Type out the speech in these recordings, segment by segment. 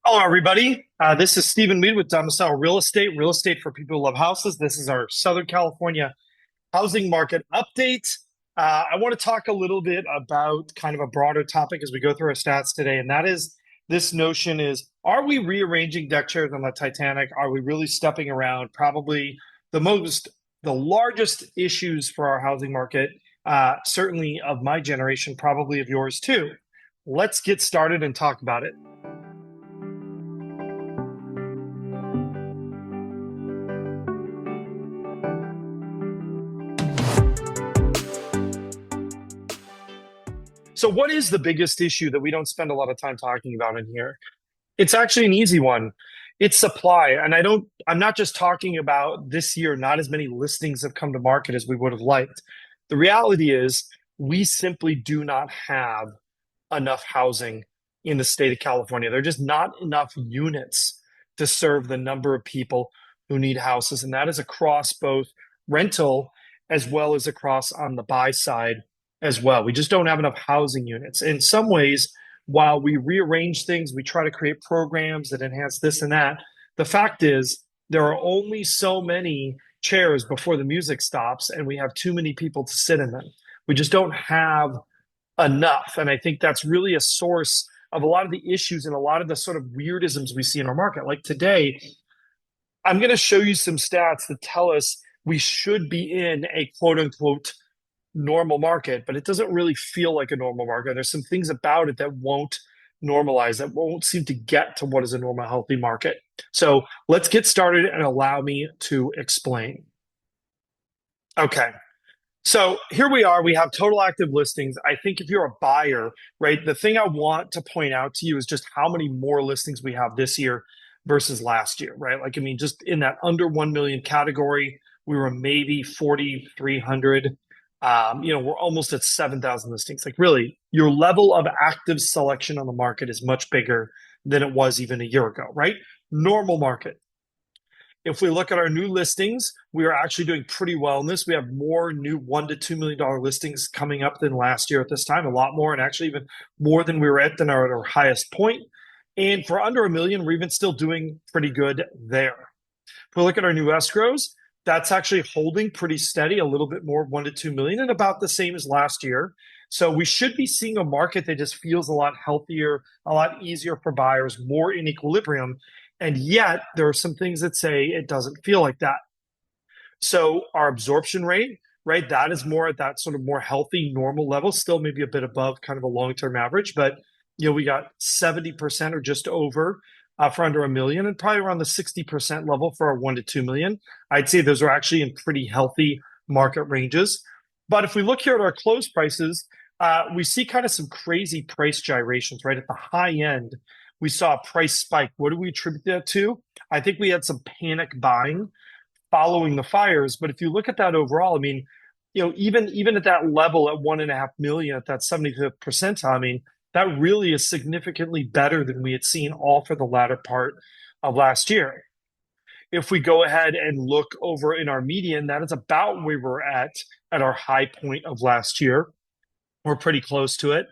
Hello, everybody. This is Stephen Meade with Domicile Real Estate for people who love houses. This is our Southern California housing market update. I want to talk a little bit about kind of a broader topic as we go through our stats today, and that is this notion is, are we rearranging deck chairs on the Titanic? Are we really stepping around probably the largest issues for our housing market, certainly of my generation, probably of yours too. Let's get started and talk about it. So, what is the biggest issue that we don't spend a lot of time talking about in here? It's actually an easy one. It's supply. And I'm not just talking about this year, not as many listings have come to market as we would have liked. The reality is, we simply do not have enough housing in the state of California. There are just not enough units to serve the number of people who need houses. And that is across both rental as well as across on the buy side as well. We just don't have enough housing units. In some ways, while we rearrange things, we try to create programs that enhance this and that. The fact is, there are only so many chairs before the music stops, and we have too many people to sit in them. We just don't have enough. And I think that's really a source of a lot of the issues and a lot of the sort of weirdisms we see in our market. Like today, I'm going to show you some stats that tell us we should be in a quote unquote normal market, but it doesn't really feel like a normal market. There's some things about it that won't normalize, that won't seem to get to what is a normal, healthy market. So let's get started and allow me to explain. Okay. So here we are. We have total active listings. I think if you're a buyer, right, the thing I want to point out to you is just how many more listings we have this year versus last year, right? Like, I mean, just in that under 1 million category, we were maybe 4,300. We're almost at 7,000 listings. Like, really, your level of active selection on the market is much bigger than it was even a year ago, right? Normal market. If we look at our new listings, we are actually doing pretty well in this. We have more new $1 to $2 million listings coming up than last year at this time, a lot more, and actually even more than we were at our highest point. And for under a million, we're even still doing pretty good there. If we look at our new escrows, that's actually holding pretty steady, a little bit more, 1 to 2 million, and about the same as last year. So we should be seeing a market that just feels a lot healthier, a lot easier for buyers, more in equilibrium. And yet there are some things that say it doesn't feel like that. So our absorption rate, right, that is more at that sort of more healthy, normal level, still maybe a bit above kind of a long-term average. But, we got 70% or just over for under a million, and probably around the 60% level for our 1 to 2 million. I'd say those are actually in pretty healthy market ranges. But if we look here at our close prices, we see kind of some crazy price gyrations, right? At the high end, we saw a price spike. What do we attribute that to? I think we had some panic buying following the fires. But if you look at that overall, I mean, even at that level at 1.5 million, at that 75th percentile, I mean, that really is significantly better than we had seen all for the latter part of last year. If we go ahead and look over in our median, that is about where we're at our high point of last year. We're pretty close to it.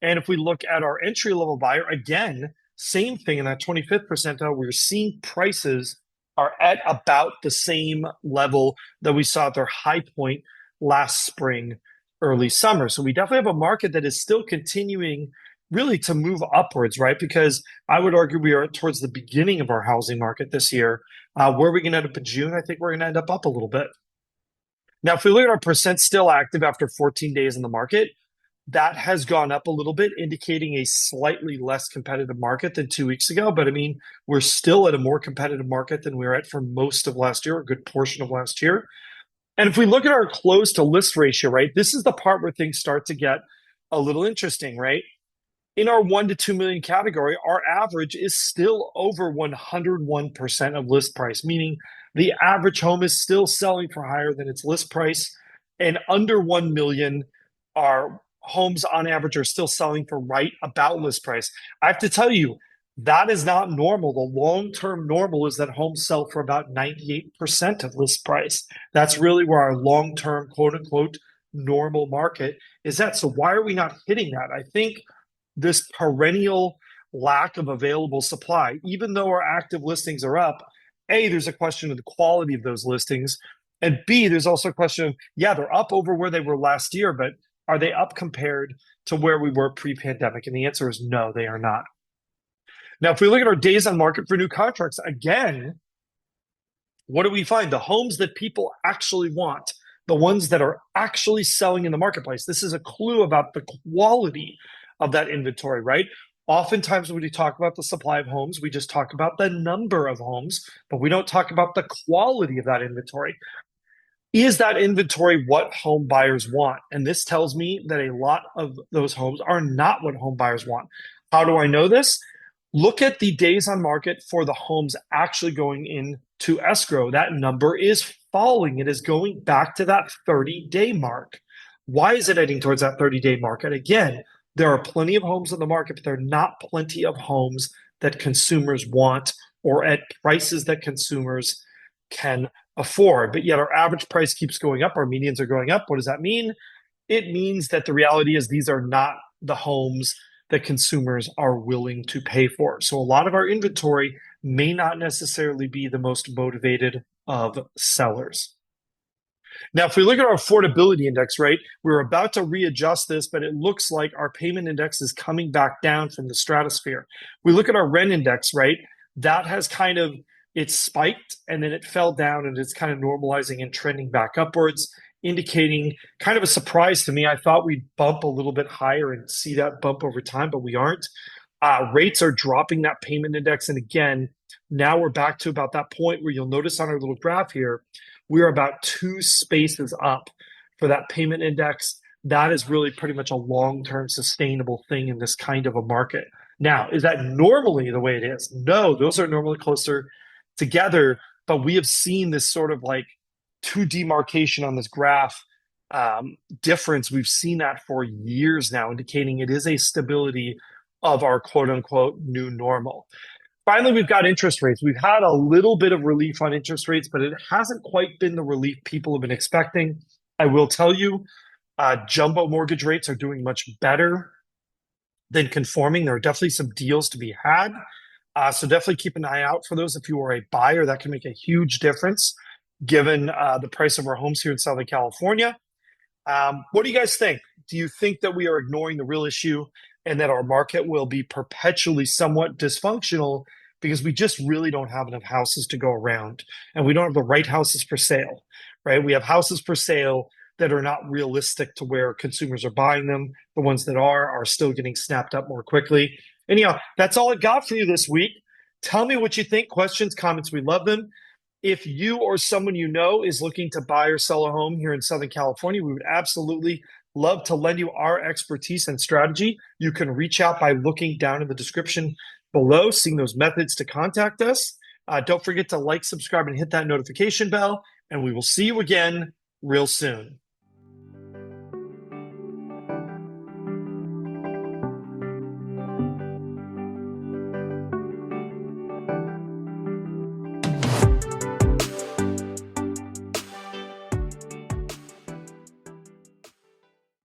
And if we look at our entry level buyer, again, same thing in that 25th percentile, we're seeing prices are at about the same level that we saw at their high point last spring, early summer. So we definitely have a market that is still continuing really to move upwards, right? Because I would argue we are towards the beginning of our housing market this year. Where are we going to end up in June? I think we're going to end up a little bit. Now, if we look at our percent still active after 14 days in the market, that has gone up a little bit, indicating a slightly less competitive market than 2 weeks ago. But I mean, we're still at a more competitive market than we were at for most of last year, a good portion of last year. And if we look at our close to list ratio, right, this is the part where things start to get a little interesting, right? In our 1 to 2 million category, our average is still over 101% of list price, meaning the average home is still selling for higher than its list price. And under 1 million, our homes on average are still selling for right about list price. I have to tell you, that is not normal. The long-term normal is that homes sell for about 98% of list price. That's really where our long-term, quote unquote, normal market is at. So why are we not hitting that? I think this perennial lack of available supply. Even though our active listings are up, A, there's a question of the quality of those listings. And B, there's also a question of, yeah, they're up over where they were last year, but are they up compared to where we were pre-pandemic? And the answer is no, they are not. Now, if we look at our days on market for new contracts, again, what do we find? The homes that people actually want, the ones that are actually selling in the marketplace. This is a clue about the quality of that inventory, right? Oftentimes, when we talk about the supply of homes, we just talk about the number of homes, but we don't talk about the quality of that inventory. Is that inventory what home buyers want? And this tells me that a lot of those homes are not what home buyers want. How do I know this? Look at the days on market for the homes actually going into escrow. That number is falling. It is going back to that 30-day mark. Why is it heading towards that 30-day mark? And again, there are plenty of homes on the market, but there are not plenty of homes that consumers want or at prices that consumers can afford. But yet our average price keeps going up. Our medians are going up. What does that mean? It means that the reality is these are not the homes that consumers are willing to pay for. So a lot of our inventory may not necessarily be the most motivated of sellers. Now, if we look at our affordability index, right, we're about to readjust this, but it looks like our payment index is coming back down from the stratosphere. We look at our rent index, right, that has kind of, it spiked and then it fell down and it's kind of normalizing and trending back upwards, indicating kind of a surprise to me. I thought we'd bump a little bit higher and see that bump over time, but we aren't. Rates are dropping that payment index. And again, now we're back to about that point where you'll notice on our little graph here, we're about 2 spaces up for that payment index. That is really pretty much a long-term sustainable thing in this kind of a market. Now, is that normally the way it is? No, those are normally closer together, but we have seen this sort of like 2 demarcation on this graph difference. We've seen that for years now, indicating it is a stability of our quote unquote new normal. Finally, we've got interest rates. We've had a little bit of relief on interest rates, but it hasn't quite been the relief people have been expecting. I will tell you, jumbo mortgage rates are doing much better than conforming. There are definitely some deals to be had. So definitely keep an eye out for those. If you are a buyer, that can make a huge difference given the price of our homes here in Southern California. What do you guys think? Do you think that we are ignoring the real issue and that our market will be perpetually somewhat dysfunctional because we just really don't have enough houses to go around and we don't have the right houses for sale, right? We have houses for sale that are not realistic to where consumers are buying them. The ones that are still getting snapped up more quickly. Anyhow, that's all I got for you this week. Tell me what you think. Questions, comments, we love them. If you or someone you know is looking to buy or sell a home here in Southern California, we would absolutely love to lend you our expertise and strategy. You can reach out by looking down in the description below, seeing those methods to contact us. Don't forget to like, subscribe, and hit that notification bell, and we will see you again real soon.